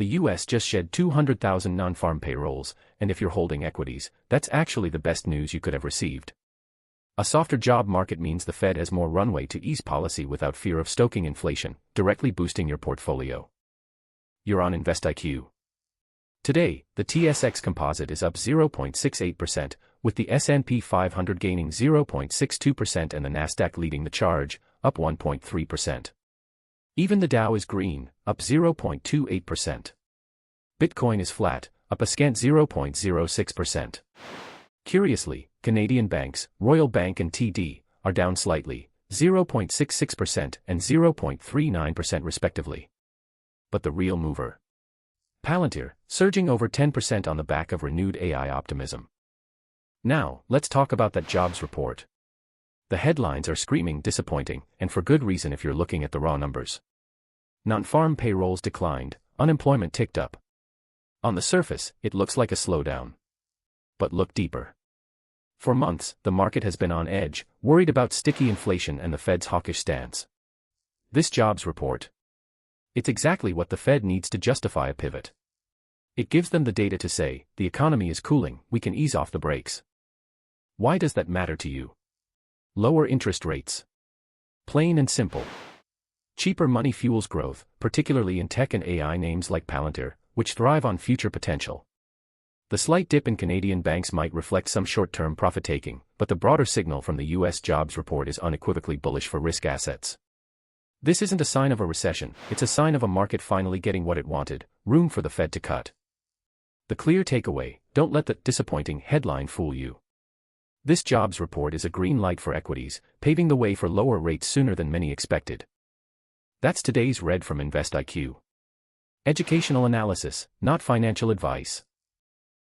The US just shed 200,000 non-farm payrolls, and if you're holding equities, that's actually the best news you could have received. A softer job market means the Fed has more runway to ease policy without fear of stoking inflation, directly boosting your portfolio. You're on InvestIQ. Today, the TSX Composite is up 0.68%, with the S&P 500 gaining 0.62% and the Nasdaq leading the charge, up 1.3%. Even the Dow is green, up 0.28%. Bitcoin is flat, up a scant 0.06%. Curiously, Canadian banks, Royal Bank and TD, are down slightly, 0.66% and 0.39% respectively. But the real mover? Palantir, surging over 10% on the back of renewed AI optimism. Now, let's talk about that jobs report. The headlines are screaming disappointing, and for good reason if you're looking at the raw numbers. Non-farm payrolls declined, unemployment ticked up. On the surface, it looks like a slowdown. But look deeper. For months, the market has been on edge, worried about sticky inflation and the Fed's hawkish stance. This jobs report. It's exactly what the Fed needs to justify a pivot. It gives them the data to say, the economy is cooling, we can ease off the brakes. Why does that matter to you? Lower interest rates. Plain and simple. Cheaper money fuels growth, particularly in tech and AI names like Palantir, which thrive on future potential. The slight dip in Canadian banks might reflect some short-term profit-taking, but the broader signal from the U.S. jobs report is unequivocally bullish for risk assets. This isn't a sign of a recession, it's a sign of a market finally getting what it wanted, room for the Fed to cut. The clear takeaway: don't let the disappointing headline fool you. This jobs report is a green light for equities, paving the way for lower rates sooner than many expected. That's today's read from InvestIQ. Educational analysis, not financial advice.